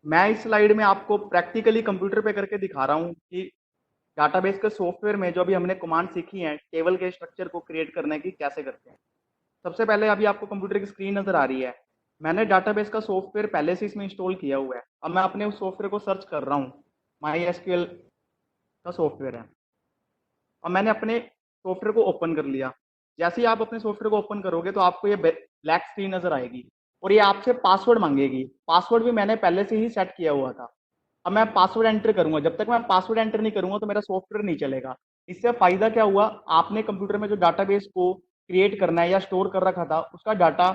मैं इस स्लाइड में आपको प्रैक्टिकली कंप्यूटर पे करके दिखा रहा हूँ कि डाटाबेस के सॉफ्टवेयर में जो अभी हमने कमांड सीखी है टेबल के स्ट्रक्चर को क्रिएट करने की कैसे करते हैं। सबसे पहले अभी आपको कंप्यूटर की स्क्रीन नजर आ रही है। मैंने डाटाबेस का सॉफ्टवेयर पहले से इसमें इंस्टॉल किया हुआ है। अब मैं अपने उस सॉफ्टवेयर को सर्च कर रहा हूँ। माई एसक्यूएल का सॉफ्टवेयर है। अब मैंने अपने सॉफ्टवेयर को ओपन कर लिया। जैसे ही आप अपने सॉफ्टवेयर को ओपन करोगे तो आपको ये ब्लैक स्क्रीन नजर आएगी और ये आपसे पासवर्ड मांगेगी। पासवर्ड भी मैंने पहले से ही सेट किया हुआ था। अब मैं पासवर्ड एंटर करूंगा। जब तक मैं पासवर्ड एंटर नहीं करूंगा तो मेरा सॉफ्टवेयर नहीं चलेगा। इससे फायदा क्या हुआ, आपने कंप्यूटर में जो डाटाबेस को क्रिएट करना है या स्टोर कर रखा था उसका डाटा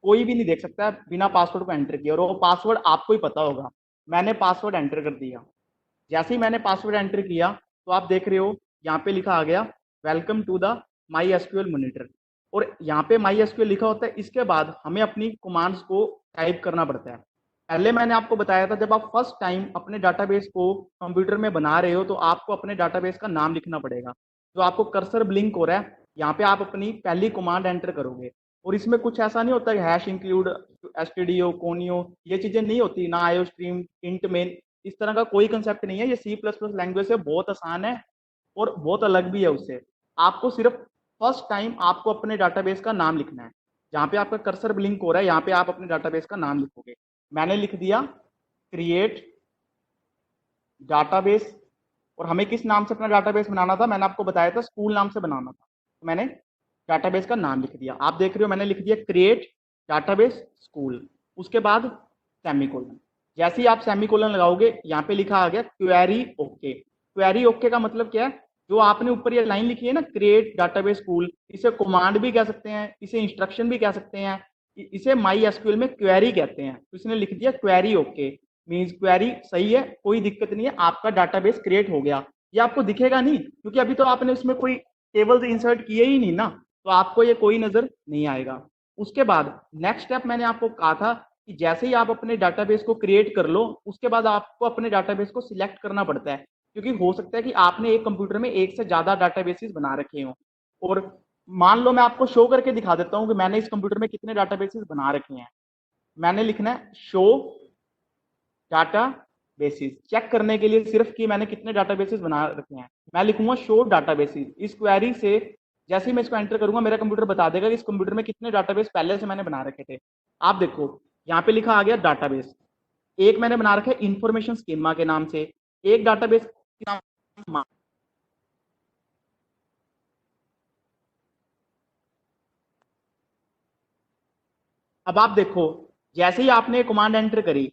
कोई भी नहीं देख सकता है बिना पासवर्ड को एंटर किए, और वो पासवर्ड आपको ही पता होगा। मैंने पासवर्ड एंटर कर दिया। जैसे ही मैंने पासवर्ड एंटर किया तो आप देख रहे हो यहाँ पे लिखा आ गया welcome to the MySQL monitor. और यहाँ पे माई एसक्यूएल लिखा होता है। इसके बाद हमें अपनी कमांड्स को टाइप करना पड़ता है। पहले मैंने आपको बताया था जब आप फर्स्ट टाइम अपने डाटाबेस को कंप्यूटर में बना रहे हो तो आपको अपने डाटाबेस का नाम लिखना पड़ेगा। जो आपको कर्सर ब्लिंक हो रहा है यहाँ पे आप अपनी पहली कमांड एंटर करोगे। और इसमें कुछ ऐसा नहीं होता हैश इंक्लूड एसटीडीओ कोनियो, ये चीजें नहीं होती ना, आयो स्ट्रीम इंट मेन, इस तरह का कोई कंसेप्ट नहीं है। ये सी प्लस प्लस लैंग्वेज से बहुत आसान है और बहुत अलग भी है उससे। आपको सिर्फ फर्स्ट टाइम आपको अपने डाटाबेस का नाम लिखना है। जहाँ पे आपका कर्सर ब्लिंक हो रहा है यहाँ पे आप अपने डाटाबेस का नाम लिखोगे। मैंने लिख दिया क्रिएट डाटाबेस। और हमें किस नाम से अपना डाटाबेस बनाना था, मैंने आपको बताया था स्कूल नाम से बनाना था। तो मैंने डाटाबेस का नाम लिख दिया। आप देख रहे हो मैंने लिख दिया क्रिएट डाटाबेस स्कूल। उसके बाद सेमीकोलन। जैसे ही आप सेमीकोलन लगाओगे यहाँ पे लिखा आ गया क्वेरी ओके। क्वेरी ओके का मतलब क्या है, जो आपने ऊपर ये लाइन लिखी है ना क्रिएट डाटाबेस स्कूल, इसे कमांड भी कह सकते हैं, इसे इंस्ट्रक्शन भी कह सकते हैं, इसे माई एसक्यूएल में क्वेरी कहते हैं। तो इसने लिख दिया क्वेरी ओके, मीन्स क्वेरी सही है, कोई दिक्कत नहीं है, आपका डाटाबेस क्रिएट हो गया। ये आपको दिखेगा नहीं क्योंकि अभी तो आपने उसमें कोई टेबल्स इंसर्ट किए ही नहीं ना, तो आपको ये कोई नजर नहीं आएगा। उसके बाद नेक्स्ट स्टेप मैंने आपको कहा था कि जैसे ही आप अपने डाटाबेस को क्रिएट कर लो उसके बाद आपको अपने डाटाबेस को सिलेक्ट करना पड़ता है। क्योंकि हो सकता है कि आपने एक कंप्यूटर में एक से ज्यादा डाटाबेसेस बना रखे हो। और मान लो मैं आपको शो करके दिखा देता हूँ कि मैंने इस कंप्यूटर में कितने डाटाबेसेस बना रखे हैं। मैंने लिखना है शो डाटा बेसिस, चेक करने के लिए सिर्फ कि मैंने कितने डाटाबेसेस बना रखे हैं। मैं लिखूंगा शो डाटाबेसिस। इस क्वेरी से जैसे ही मैं इसको एंटर करूंगा मेरा कंप्यूटर बता देगा कि इस कंप्यूटर में कितने डाटाबेस पहले से मैंने बना रखे थे। आप देखो यहाँ पे लिखा आ गया डाटाबेस। एक मैंने बना रखा है इंफॉर्मेशन स्कीमा के नाम से, एक डाटाबेस के नाम। अब आप देखो जैसे ही आपने कमांड एंटर करी,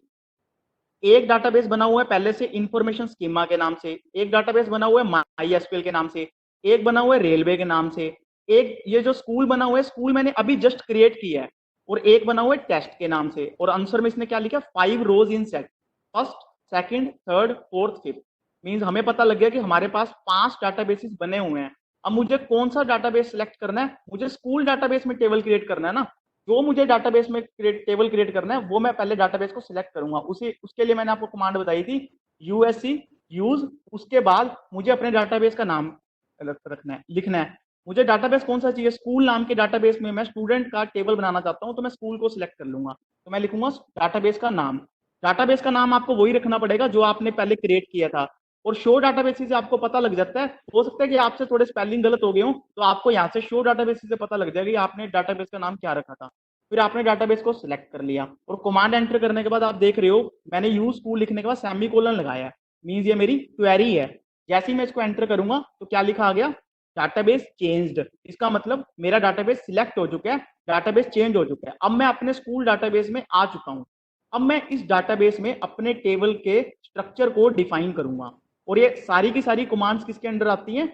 एक डाटाबेस बना हुआ है पहले से इंफॉर्मेशन स्कीमा के नाम से, एक डाटाबेस बना हुआ है माई एसक्यूएल के नाम से, एक बना हुआ है रेलवे के नाम से, एक ये जो स्कूल बना हुआ है स्कूल मैंने अभी जस्ट क्रिएट किया है, और एक बना हुआ है टेस्ट के नाम से। और आंसर में इसने क्या लिखा, 5 rows in set, first second third fourth fifth. Means हमें पता लग गया कि हमारे पास 5 डाटाबेसेस बने हुए हैं। अब मुझे कौन सा डाटाबेस सेलेक्ट करना है, मुझे स्कूल डाटाबेस में टेबल क्रिएट करना है ना। जो मुझे डाटाबेस में टेबल क्रिएट करना है वो मैं पहले डाटाबेस को सिलेक्ट करूंगा। उसी उसके लिए मैंने आपको कमांड बताई थी यूएससी यूज। उसके बाद मुझे अपने डाटाबेस का नाम रखना है, लिखना है। मुझे डाटाबेस कौन सा चाहिए, स्कूल नाम के डाटाबेस में मैं स्टूडेंट का टेबल बनाना चाहता हूं तो मैं स्कूल को सिलेक्ट कर लूंगा। तो मैं लिखूंगा डाटाबेस का नाम। डाटाबेस का नाम आपको वही रखना पड़ेगा जो आपने पहले क्रिएट किया था। और शो डाटाबेस से आपको पता लग जाता है, हो सकता है कि आपसे थोड़े स्पेलिंग गलत हो गए हो तो आपको यहाँ से शो डाटाबेस से पता लग जाएगा कि आपने डाटाबेस का नाम क्या रखा था। फिर आपने डाटाबेस को सिलेक्ट कर लिया और कमांड एंटर करने के बाद आप देख रहे हो मैंने यूज स्कूल लिखने के बाद सेमी कोलन लगाया है। मीन्स ये मेरी क्वेरी है। जैसे ही मैं इसको एंटर करूंगा तो क्या लिखा आ गया, डाटाबेस चेंज्ड। इसका मतलब मेरा डाटाबेस सिलेक्ट हो चुका है, डाटाबेस चेंज हो चुका है। अब मैं अपने स्कूल डाटाबेस में आ चुका हूं। अब मैं इस डाटाबेस में अपने टेबल के स्ट्रक्चर को डिफाइन करूंगा। और ये सारी की सारी कमांड्स किसके अंडर आती हैं,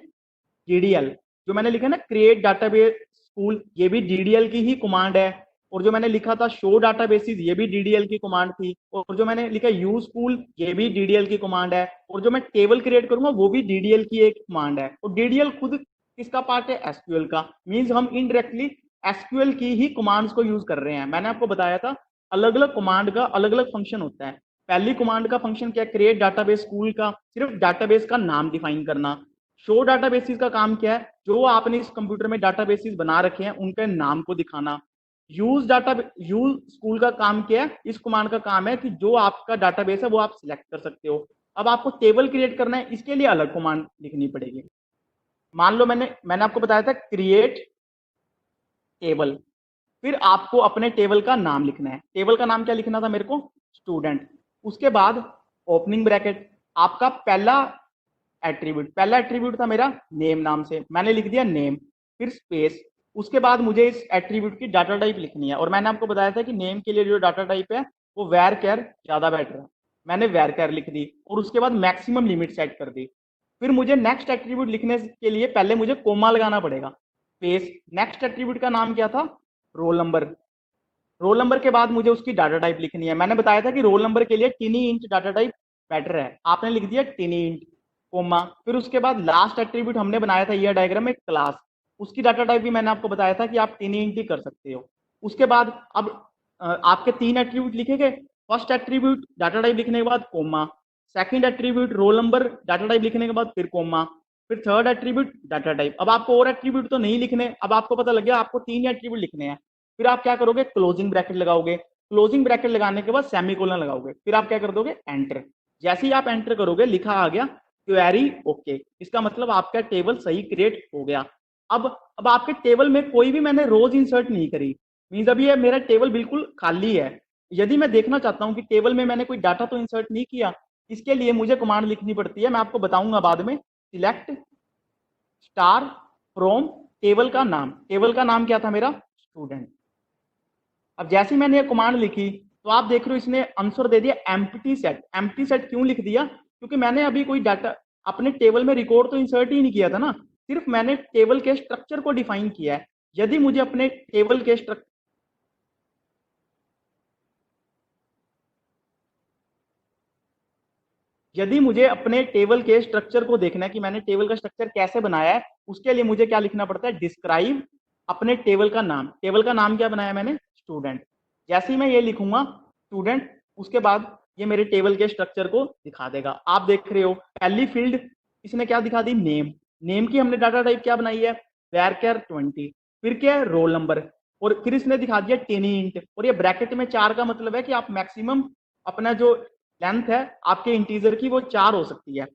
डीडीएल। जो मैंने लिखा ना क्रिएट डाटाबेस स्कूल, ये भी डीडीएल की ही कमांड है। और जो मैंने लिखा था शो डाटाबेसिस, ये भी डीडीएल की कमांड थी। और जो मैंने लिखा यूज स्कूल, ये भी डीडीएल की कमांड है। और जो मैं टेबल क्रिएट करूंगा वो भी डीडीएल की एक कमांड है। और डीडीएल खुद किसका पार्ट है, एसक्यूएल का। मींस हम इनडायरेक्टली एसक्यूएल की ही कमांड्स को यूज कर रहे हैं। मैंने आपको बताया था अलग अलग कमांड का अलग अलग फंक्शन होता है। पहली कमांड का फंक्शन क्या है, क्रिएट डाटाबेस स्कूल का सिर्फ डाटाबेस का नाम डिफाइन करना। शो डाटाबेसिस का काम क्या है, जो आपने इस कंप्यूटर में डाटाबेसिस बना रखे हैं उनके नाम को दिखाना। यूज स्कूल का काम क्या है, इस कमांड का काम है कि जो आपका डाटाबेस है वो आप सिलेक्ट कर सकते हो। अब आपको टेबल क्रिएट करना है, इसके लिए अलग कमांड लिखनी पड़ेगी। मान लो मैंने आपको बताया था क्रिएट टेबल, फिर आपको अपने टेबल का नाम लिखना है। टेबल का नाम क्या लिखना था मेरे को, स्टूडेंट। उसके बाद ओपनिंग ब्रैकेट, आपका पहला एट्रीब्यूट था मेरा नेम नाम से, मैंने लिख दिया नेम, फिर स्पेस। उसके बाद मुझे इस एट्रीब्यूट की डाटा टाइप लिखनी है, और मैंने आपको बताया था कि नेम के लिए जो डाटा टाइप है वो वेर कैर ज्यादा बेटर है, मैंने वेर कैर लिख दी, और उसके बाद मैक्सिमम लिमिट सेट कर दी। फिर मुझे नेक्स्ट एट्रीब्यूट लिखने के लिए पहले मुझे कोमा लगाना पड़ेगा, स्पेस। नेक्स्ट एट्रीब्यूट का नाम क्या था, रोल नंबर। रोल नंबर के बाद मुझे उसकी डाटा टाइप लिखनी है। मैंने बताया था कि रोल नंबर के लिए टिनी इंच डाटा टाइप बेटर है, आपने लिख दिया टिनी इंच, कोमा। फिर उसके बाद लास्ट एट्रीब्यूट हमने बनाया था ये डायग्राम में, क्लास। उसकी डाटा टाइप भी मैंने आपको बताया था कि आप टिनी इंच ही कर सकते हो। उसके बाद अब आपके 3 एट्रीब्यूट लिखे गए। फर्स्ट एट्रीब्यूट डाटा टाइप लिखने के बाद comma, second attribute roll number data type लिखने के बाद फिर कोमा, फिर थर्ड एट्रीब्यूट डाटा टाइप। अब आपको और एट्रीब्यूट तो नहीं लिखने, अब आपको पता लग गया आपको 3 एट्रीब्यूट लिखने हैं। फिर आप क्या करोगे, क्लोजिंग ब्रैकेट लगाओगे, क्लोजिंग ब्रैकेट लगाने के बाद सेमीकोलन लगाओगे, फिर आप क्या कर दोगे, एंटर। जैसे ही आप एंटर करोगे लिखा आ गया क्वेरी ओके, इसका मतलब आपका टेबल सही क्रिएट हो गया। अब आपके टेबल में कोई भी मैंने रोज इंसर्ट नहीं करी, मीन्स अभी ये मेरा टेबल बिल्कुल खाली है। यदि मैं देखना चाहता हूं कि टेबल में मैंने कोई डाटा तो इंसर्ट नहीं किया, इसके लिए मुझे कमांड लिखनी पड़ती है, मैं आपको बताऊंगा बाद में। सिलेक्ट स्टार फ्रॉम टेबल का नाम, टेबल का नाम क्या था मेरा, स्टूडेंट। अब जैसे ही मैंने ये कमांड लिखी तो आप देख रहे हो इसने आंसर दे दिया एम्प्टी सेट। एम्प्टी सेट क्यों लिख दिया, क्योंकि मैंने अभी कोई डाटा अपने टेबल में रिकॉर्ड तो इंसर्ट ही नहीं किया था ना, सिर्फ मैंने टेबल के स्ट्रक्चर को डिफाइन किया है। यदि मुझे अपने टेबल के स्ट्रक्चर यदि मुझे अपने टेबल के स्ट्रक्चर को देखना है कि मैंने टेबल का स्ट्रक्चर कैसे बनाया है, उसके लिए मुझे क्या लिखना पड़ता है, डिस्क्राइब अपने टेबल का नाम। टेबल का नाम क्या बनाया मैंने, स्टूडेंट। जैसे ही मैं ये लिखूंगा स्टूडेंट, उसके बाद ये मेरे टेबल के स्ट्रक्चर को दिखा देगा। आप देख रहे हो पहली फील्ड इसने क्या दिखा दी, नेम। नेम की हमने डाटा टाइप क्या बनाई है, वैरचर 20। फिर क्या है, रोल नंबर, और फिर इसने दिखा दिया टेनी इंट, और ये ब्रैकेट में 4 का मतलब है कि आप मैक्सिमम अपना जो लेंथ है आपके इंटीजर की वो 4 हो सकती है।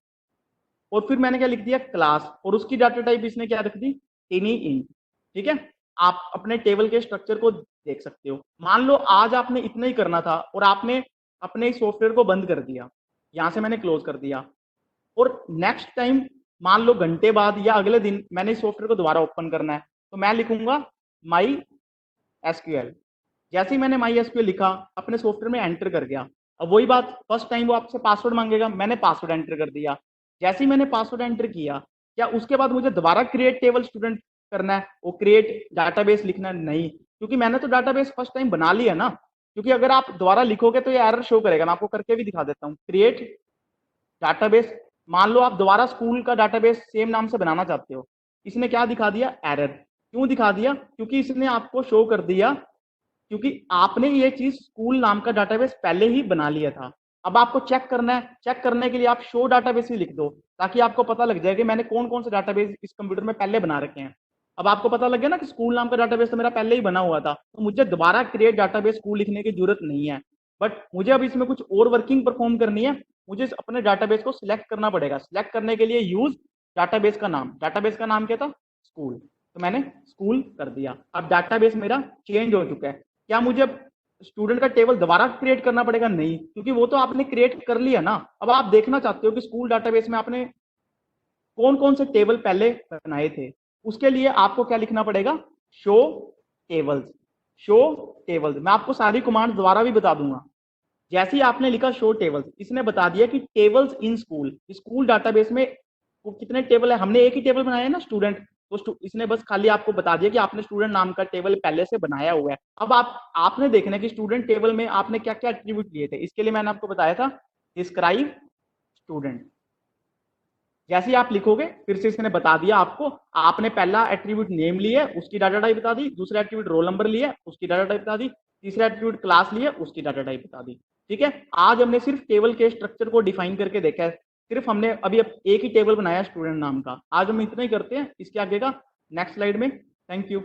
और फिर मैंने क्या लिख दिया, क्लास, और उसकी डाटा टाइप इसने क्या रख दी, टेनी इंट। ठीक है, आप अपने टेबल के स्ट्रक्चर को देख सकते हो। मान लो आज आपने इतना ही करना था और आपने अपने सॉफ्टवेयर को बंद कर दिया, यहां से मैंने क्लोज कर दिया, और नेक्स्ट टाइम मान लो घंटे बाद या अगले दिन मैंने इस सॉफ्टवेयर को दोबारा ओपन करना है, तो मैं लिखूंगा माई एसक्यूएल। जैसे ही मैंने माई एसक्यूएल लिखा, अपने सॉफ्टवेयर में एंटर कर गया। अब वही बात, फर्स्ट टाइम वो आपसे पासवर्ड मांगेगा, मैंने पासवर्ड एंटर कर दिया। जैसे ही मैंने पासवर्ड एंटर किया, क्या उसके बाद मुझे दोबारा क्रिएट टेबल स्टूडेंट करना है, वो क्रिएट डाटाबेस लिखना नहीं, क्योंकि मैंने तो डाटाबेस फर्स्ट टाइम बना लिया ना। क्योंकि अगर आप दोबारा लिखोगे तो ये एरर शो करेगा। मैं आपको करके भी दिखा देता हूँ, क्रिएट डाटाबेस। मान लो आप दोबारा स्कूल का डाटाबेस सेम नाम से बनाना चाहते हो, इसने क्या दिखा दिया, एरर। क्यों दिखा दिया, क्योंकि इसने आपको शो कर दिया, क्योंकि आपने ये चीज स्कूल नाम का डाटाबेस पहले ही बना लिया था। अब आपको चेक करना है, चेक करने के लिए आप शो डाटाबेस ही लिख दो, ताकि आपको पता लग जाए कि मैंने कौन कौन से डाटाबेस इस कंप्यूटर में पहले बना रखे हैं। अब आपको पता लग गया ना कि स्कूल नाम का डाटाबेस तो मेरा पहले ही बना हुआ था, तो मुझे दोबारा क्रिएट डाटाबेस स्कूल लिखने की जरूरत नहीं है। बट मुझे अब इसमें कुछ और वर्किंग परफॉर्म करनी है, मुझे अपने डाटाबेस को सिलेक्ट करना पड़ेगा। सिलेक्ट करने के लिए यूज डाटाबेस का नाम, डाटाबेस का नाम क्या था, स्कूल, तो मैंने स्कूल कर दिया। अब डाटाबेस मेरा चेंज हो चुका है। क्या मुझे स्टूडेंट का टेबल दोबारा क्रिएट करना पड़ेगा, नहीं, क्योंकि वो तो आपने क्रिएट कर लिया ना। अब आप देखना चाहते हो कि स्कूल डाटाबेस में आपने कौन कौन से टेबल पहले बनाए थे, उसके लिए आपको क्या लिखना पड़ेगा, शो टेबल्स। शो टेबल्स मैं आपको सारी कमांड दोबारा भी बता दूंगा। जैसे ही आपने लिखा शो टेबल्स, इसने बता दिया कि tables in school, school database में वो कितने टेबल है। हमने एक ही टेबल बनाया है ना, स्टूडेंट, तो इसने बस खाली आपको बता दिया कि आपने स्टूडेंट नाम का टेबल पहले से बनाया हुआ है। अब आपने देखना है कि स्टूडेंट टेबल में आपने क्या क्या एट्रीब्यूट लिए थे। इसके लिए मैंने आपको बताया था डिस्क्राइब स्टूडेंट। जैसे ही आप लिखोगे, फिर से इसने बता दिया आपको, आपने पहला एट्रीब्यूट नेम लिया, उसकी डाटा टाइप बता दी, दूसरा एट्रीब्यूट रोल नंबर लिया, उसकी डाटा टाइप बता दी, तीसरा एट्रीब्यूट क्लास लिया, उसकी डाटा टाइप बता दी। ठीक है, आज हमने सिर्फ टेबल के स्ट्रक्चर को डिफाइन करके देखा है। सिर्फ हमने अभी एक ही टेबल बनाया स्टूडेंट नाम का। आज हम इतना ही करते हैं, इसके आगे का नेक्स्ट स्लाइड में। Thank you.